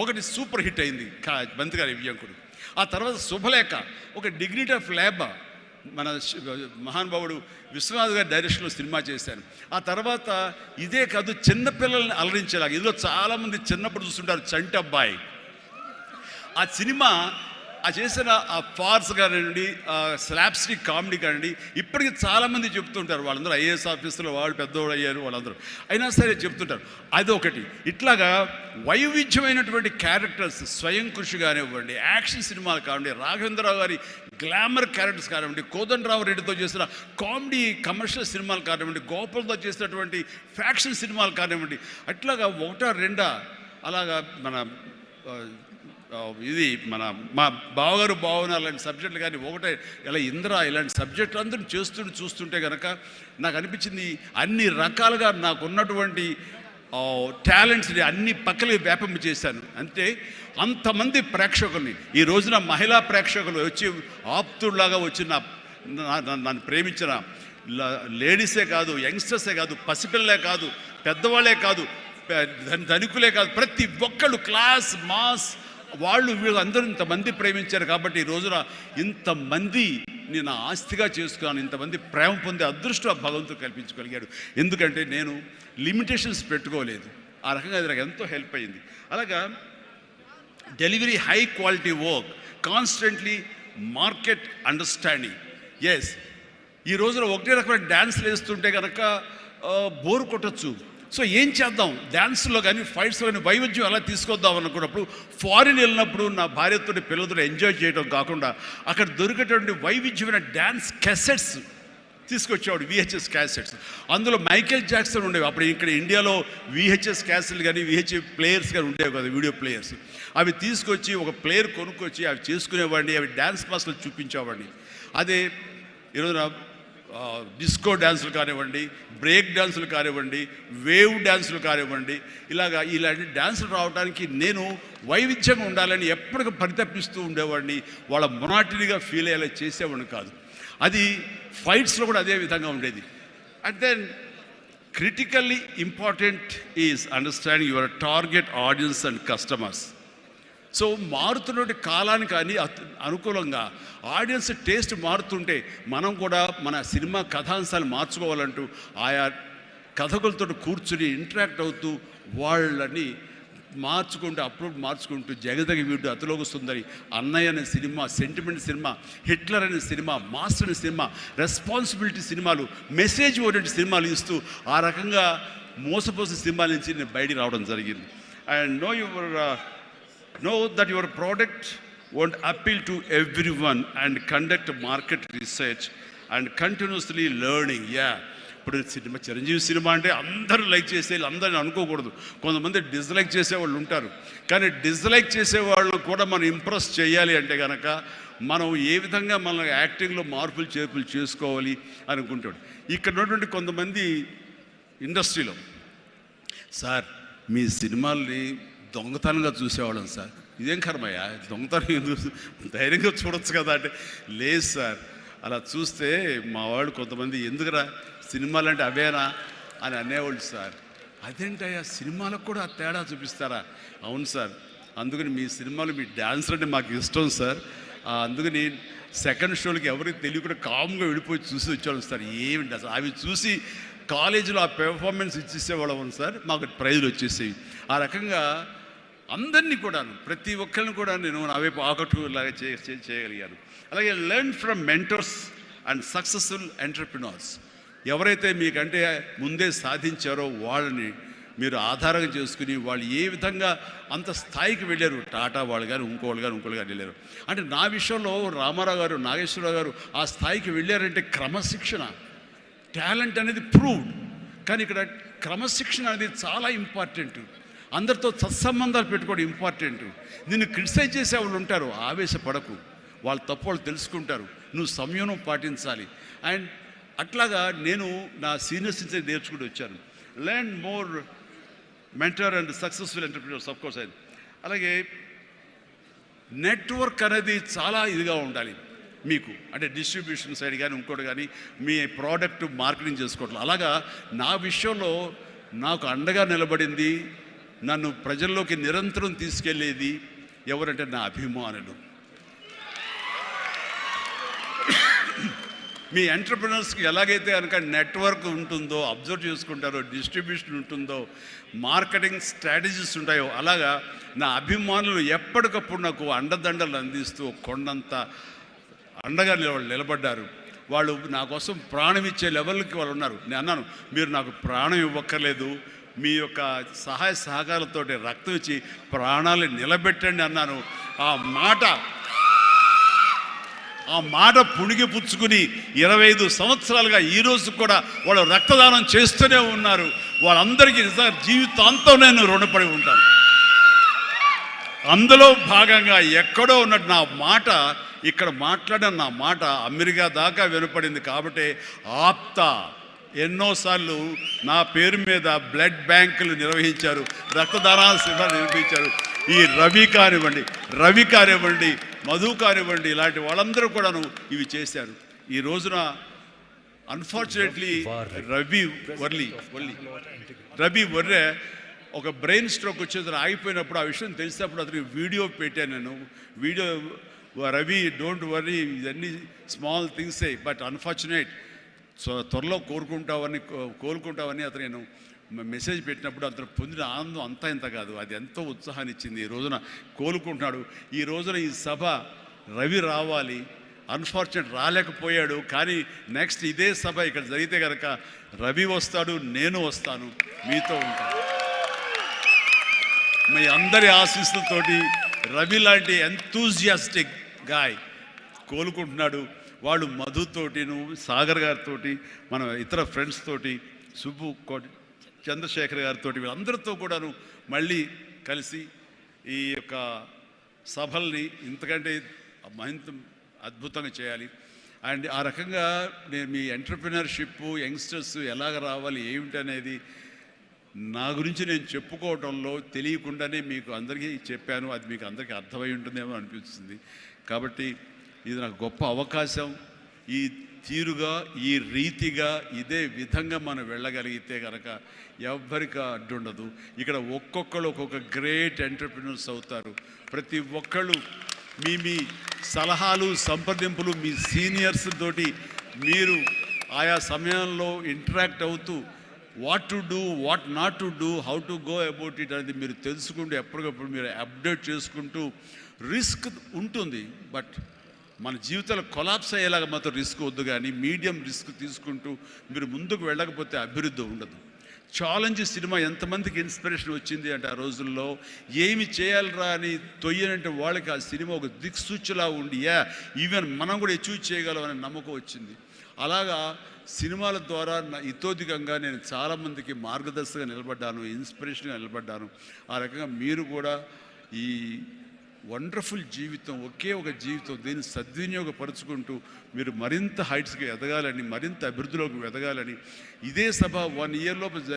ఒకటి super hit అయింది బంతిగారి వియ్యంకుడు. ఆ తర్వాత శుభలేఖ, ఒక డిగ్నిటీ ఆఫ్ లేబర్, మన మహానుభావుడు విశ్వనాథ్ గారి డైరెక్షన్లో సినిమా చేశాను. ఆ తర్వాత ఇదే కాదు, చిన్నపిల్లల్ని అలరించేలాగా, ఇందులో చాలామంది చిన్నప్పుడు చూస్తుంటారు చంటి అబ్బాయి. ఆ సినిమా ఆ చేసిన ఆ ఫార్స్ కానివ్వండి, స్లాప్స్టిక్ కామెడీ కానివ్వండి, ఇప్పటికీ చాలామంది చెప్తుంటారు, వాళ్ళందరూ ఐఏఎస్ ఆఫీసర్లు, వాళ్ళు పెద్దవాళ్ళు అయ్యారు వాళ్ళందరూ, అయినా సరే చెప్తుంటారు. అదొకటి. ఇట్లాగా వైవిధ్యమైనటువంటి క్యారెక్టర్స్, స్వయం కృషి కానివ్వండి, యాక్షన్ సినిమాలు కానివ్వండి, రాఘవేంద్రరావు గారి గ్లామర్ క్యారెక్టర్స్ కానివ్వండి, కోదండరావు రెడ్డితో చేసిన కామెడీ కమర్షియల్ సినిమాలు కానివ్వండి, గోపాల్తో చేసినటువంటి ఫ్యాక్షన్ సినిమాలు కానివ్వండి, అట్లాగా ఒకటా రెండా అలాగా మన ఇది మా బావగారు భావన అలాంటి సబ్జెక్టులు కానీ, ఒకటే ఇలా ఇంద్ర ఇలాంటి సబ్జెక్టులు అందరూ చూస్తుంటే కనుక నాకు అనిపించింది, అన్ని రకాలుగా నాకున్నటువంటి టాలెంట్స్ని అన్ని పక్కలకి వ్యాపింప చేశాను. అంటే అంతమంది ప్రేక్షకుల్ని ఈ రోజున మహిళా ప్రేక్షకులు వచ్చి ఆప్తుల్లాగా వచ్చిన నన్ను ప్రేమించిన లేడీసే కాదు, యంగ్స్టర్సే కాదు, పసిపిల్లలే కాదు, పెద్దవాళ్ళే కాదు, ధనికులే కాదు, ప్రతి ఒక్కళ్ళు క్లాస్ మాస్ వాళ్ళు వీళ్ళు అందరూ ఇంతమంది ప్రేమించారు. కాబట్టి ఈ రోజున ఇంతమంది నేను ఆస్తిగా చేసుకున్నాను, ఇంతమంది ప్రేమ పొందే అదృష్టం భగవంతుడు కల్పించగలిగాడు. ఎందుకంటే నేను లిమిటేషన్స్ పెట్టుకోలేదు. ఆ రకంగా అది నాకు ఎంతో హెల్ప్ అయింది. అలాగా delivery, high quality work, constantly market understanding. Yes, ఈ రోజున ఒకటే రకమైన డ్యాన్స్లు వేస్తుంటే కనుక బోరు కొట్టచ్చు. సో ఏం చేద్దాం, డ్యాన్స్లో కానీ ఫైట్స్లో కానీ వైవిధ్యం ఎలా తీసుకొద్దాం అనుకున్నప్పుడు, ఫారిన్ వెళ్ళినప్పుడు నా భార్యతో పిల్లలతో ఎంజాయ్ చేయడం కాకుండా అక్కడ దొరికేటువంటి వైవిధ్యమైన డ్యాన్స్ క్యాసెట్స్ తీసుకొచ్చేవాడు, విహెచ్ఎస్ క్యాసెట్స్. అందులో మైకేల్ జాక్సన్ ఉండేవి. అప్పుడు ఇక్కడ ఇండియాలో విహెచ్ఎస్ క్యాసెట్లు కానీ విహెచ్ఎస్ ప్లేయర్స్ కానీ ఉండేవి కదా, వీడియో ప్లేయర్స్. అవి తీసుకొచ్చి ఒక ప్లేయర్ కొనుక్కొచ్చి అవి చేసుకునేవాడిని, అవి డ్యాన్స్ క్లాస్లో చూపించేవాడిని. అదే ఈరోజు డిస్కో డ్యాన్సులు కానివ్వండి, బ్రేక్ డ్యాన్సులు కానివ్వండి, వేవ్ డ్యాన్సులు కానివ్వండి, ఇలాంటి డ్యాన్సులు రావడానికి నేను వైవిధ్యంగా ఉండాలని ఎప్పటికీ పరితపిస్తూ ఉండేవాడిని. వాళ్ళ మొనాటినీగా ఫీల్ అయ్యేలా చేసేవాడిని కాదు. అది ఫైట్స్లో కూడా అదే విధంగా ఉండేది. And then critically important is understanding your target audience and customers. So మారుతున్నటువంటి కాలానికి అనుకూలంగా ఆడియన్స్ టేస్ట్ మారుతుంటే మనం కూడా మన సినిమా కథాంశాలు మార్చుకోవాలంటూ ఆయా కథకులతో కూర్చుని ఇంటరాక్ట్ అవుతూ వాళ్ళని మార్చుకుంటూ జగదగ వీడు అతిలోక సుందరి, అన్నయ్య అనే సినిమా, సెంటిమెంట్ సినిమా, హిట్లర్ అనే సినిమా, మాస్టర్ అనే సినిమా, రెస్పాన్సిబిలిటీ సినిమాలు, మెసేజ్ ఓరియంటెడ్ సినిమాలు ఇస్తూ ఆ రకంగా మోసపోసిన సినిమాల నుంచి నేను బయటికి రావడం జరిగింది. And know that your product won't appeal to everyone and conduct market research and continuously learning. ఇప్పుడు సినిమా, చిరంజీవి సినిమా అంటే అందరూ లైక్ చేసేయాలి, అందరిని అనుకోకూడదు. కొంతమంది డిస్లైక్ చేసేవాళ్ళు ఉంటారు. కానీ డిస్లైక్ చేసేవాళ్ళను కూడా మనం ఇంప్రెస్ చేయాలి అంటే కనుక మనం ఏ విధంగా మన యాక్టింగ్లో మార్పులు చేర్పులు చేసుకోవాలి అనుకుంటాడు. ఇక్కడ ఉన్నటువంటి కొంతమంది ఇండస్ట్రీలో, సార్ మీ సినిమాల్ని దొంగతనంగా చూసేవాళ్ళం సార్, ఇదేం కర్మయ్యా, దొంగతనం ధైర్యంగా చూడొచ్చు కదా అంటే, లేదు సార్ అలా చూస్తే మా వాళ్ళు కొంతమంది ఎందుకురా సినిమాలు అంటే అవేనా అని అనేవాళ్ళు సార్. అదేంటయ్యా సినిమాలకు కూడా తేడా చూపిస్తారా? అవును సార్, అందుకని మీ సినిమాలు, మీ డ్యాన్సులు అంటే మాకు ఇష్టం సార్, అందుకని సెకండ్ షోలకి ఎవరికి తెలియకుండా కామ్గా వెళ్ళిపోయి చూసి వచ్చేవాళ్ళం సార్. ఏమిటి అసలు అవి చూసి కాలేజీలో ఆ పెర్ఫార్మెన్స్ ఇచ్చేసేవాళ్ళం సార్, మాకు ప్రైజులు వచ్చేసేవి. ఆ రకంగా అందరినీ కూడాను, ప్రతి ఒక్కరిని కూడా నేను నా వైపు ఆకట్టులాగా చేయగలిగాను. అలాగే learn from mentors and successful entrepreneurs. ఎవరైతే మీకంటే ముందే సాధించారో వాళ్ళని మీరు ఆధారంగా చేసుకుని వాళ్ళు ఏ విధంగా అంత స్థాయికి వెళ్ళారు, టాటా వాళ్ళు కానీ ఇంకోళ్ళు కానీ వెళ్ళారు. అంటే నా విషయంలో రామారావు గారు, నాగేశ్వరరావు గారు ఆ స్థాయికి వెళ్ళారంటే క్రమశిక్షణ, టాలెంట్ అనేది ప్రూవ్డ్. కానీ ఇక్కడ క్రమశిక్షణ అనేది చాలా ఇంపార్టెంట్. అందరితో సత్సంబంధాలు పెట్టుకోవడం ఇంపార్టెంట్. నిన్ను క్రిటిసైజ్ చేసే వాళ్ళు ఉంటారు, ఆవేశపడకు, వాళ్ళ తప్పు వాళ్ళు తెలుసుకుంటారు, నువ్వు సంయమనం పాటించాలి. అండ్ అట్లాగా నేను నా సీనియర్స్ నుంచి నేర్చుకుంటూ వచ్చాను. Learn more mentor and successful entrepreneurs of course. అలాగే నెట్వర్క్ అనేది చాలా ఇదిగా ఉండాలి మీకు, అంటే డిస్ట్రిబ్యూషన్ సైడ్ కానీ ఇంకోటి కానీ మీ ప్రోడక్ట్ మార్కెటింగ్ చేసుకోవట్లేదు. అలాగా నా విషయంలో నాకు అండగా నిలబడింది నన్ను ప్రజల్లోకి నిరంతరం తీసుకెళ్ళేది ఎవరంటే నా అభిమానులు. మీ ఎంటర్ప్రినర్స్కి ఎలాగైతే కనుక నెట్వర్క్ ఉంటుందో, అబ్జర్వ్ చేసుకుంటారో, డిస్ట్రిబ్యూషన్ ఉంటుందో, మార్కెటింగ్ స్ట్రాటజీస్ ఉంటాయో, అలాగా నా అభిమానులు ఎప్పటికప్పుడు నాకు అండదండలు అందిస్తూ కొండంత అండగా నిలబడ్డారు. వాళ్ళు నా కోసం ప్రాణం ఇచ్చే లెవెల్కి వాళ్ళు ఉన్నారు. నేను అన్నాను, మీరు నాకు ప్రాణం ఇవ్వక్కర్లేదు, మీ యొక్క సహాయ సహకారాలతో రక్తం ఇచ్చి ప్రాణాలు నిలబెట్టండి అన్నాను. ఆ మాట పుణిగి పుచ్చుకుని 25 సంవత్సరాలుగా ఈరోజు కూడా వాళ్ళు రక్తదానం చేస్తూనే ఉన్నారు. వాళ్ళందరికీ నిజంగా జీవితాంతం నేను రుణపడి ఉంటాను. అందులో భాగంగా ఎక్కడో ఉన్నట్టు నా మాట, ఇక్కడ మాట్లాడిన నా మాట అమెరికా దాకా వినపడింది. కాబట్టి ఆప్తా ఎన్నోసార్లు నా పేరు మీద బ్లడ్ బ్యాంకులు నిర్వహించారు, రక్తదానాల శిబిరాలు నిర్వహించారు. ఈ రవి కానివ్వండి, మధు కానివ్వండి, ఇలాంటి వాళ్ళందరూ కూడాను ఇవి చేశారు. ఈ రోజున అన్ఫార్చునేట్లీ రవి వర్రే ఒక బ్రెయిన్ స్ట్రోక్ వచ్చేది ఆగిపోయినప్పుడు, ఆ విషయం తెలిసినప్పుడు అతనికి వీడియో పెట్టాను నేను. రవి డోంట్ వర్రీ, ఇవన్నీ స్మాల్ థింగ్సే, బట్ అన్ఫార్చునేట్, త్వరలో కోలుకుంటావని అతను నేను మెసేజ్ పెట్టినప్పుడు అతను పొందిన ఆనందం అంతా ఇంత కాదు, అది ఎంతో ఉత్సాహాన్ని ఇచ్చింది. ఈ రోజున కోలుకుంటున్నాడు. ఈ రోజున ఈ సభ రవి రావాలి, అన్ఫార్చునేట్ రాలేకపోయాడు. కానీ నెక్స్ట్ ఇదే సభ ఇక్కడ జరిగితే కనుక రవి వస్తాడు, నేను వస్తాను, మీతో ఉంటాను. మీ అందరి ఆశీస్సులతోటి రవి లాంటి ఎంతూజియాస్టిక్ గాయ్ కోలుకుంటున్నాడు. వాళ్ళు మధుతోటిను, సాగర్ గారితో, మన ఇతర ఫ్రెండ్స్ తోటి, సుబ్బు చంద్రశేఖర్ గారితో, వీళ్ళందరితో కూడాను మళ్ళీ కలిసి ఈ యొక్క సభల్ని ఇంతకంటే మరింత అద్భుతంగా చేయాలి. అండ్ ఆ రకంగా నేను మీ ఎంటర్ప్రినర్షిప్, యంగ్స్టర్స్ ఎలాగ రావాలి ఏమిటి అనేది నా గురించి నేను చెప్పుకోవడంలో తెలియకుండానే మీకు అందరికీ చెప్పాను. అది మీకు అందరికీ అర్థమై ఉంటుందేమో అనిపిస్తుంది. కాబట్టి ఇది నాకు గొప్ప అవకాశం. ఈ తీరుగా, ఈ రీతిగా, ఇదే విధంగా మనం వెళ్ళగలిగితే కనుక ఎవ్వరికి అడ్డుండదు. ఇక్కడ ఒక్కొక్కరు ఒక్కొక్క గ్రేట్ ఎంటర్ప్రినర్స్ అవుతారు. ప్రతి ఒక్కళ్ళు మీ సలహాలు, సంప్రదింపులు, మీ సీనియర్స్ తోటి మీరు ఆయా సమయంలో ఇంటరాక్ట్ అవుతూ what to do, what not to do, how to go about it అనేది మీరు తెలుసుకుంటూ ఎప్పటికప్పుడు మీరు అప్డేట్ చేసుకుంటూ, రిస్క్ ఉంటుంది, బట్ మన జీవితాలు కొలాప్స్ అయ్యేలాగా మాత్రం రిస్క్ వద్దు. కానీ మీడియం రిస్క్ తీసుకుంటూ మీరు ముందుకు వెళ్ళకపోతే అభివృద్ధి ఉండదు. ఛాలెంజ్ సినిమా ఎంతమందికి ఇన్స్పిరేషన్ వచ్చింది అంటే, ఆ రోజుల్లో ఏమి చేయాలరా అని తొయ్యనంటే వాళ్ళకి ఆ సినిమా ఒక దిక్సూచిలా ఉండి, ఈవెన్ మనం కూడా అచీవ్ చేయగలం అనే నమ్మకం వచ్చింది. అలాగా సినిమాల ద్వారా ఇతోధికంగా నేను చాలామందికి మార్గదర్శకంగా నిలబడ్డాను, ఇన్స్పిరేషన్గా నిలబడ్డాను. ఆ రకంగా మీరు కూడా ఈ వండర్ఫుల్ జీవితం, ఒకే ఒక జీవితం, దీన్ని సద్వినియోగపరుచుకుంటూ మీరు మరింత హైట్స్కి ఎదగాలని, మరింత అభివృద్ధిలోకి ఎదగాలని, ఇదే సభ 1 year లోపు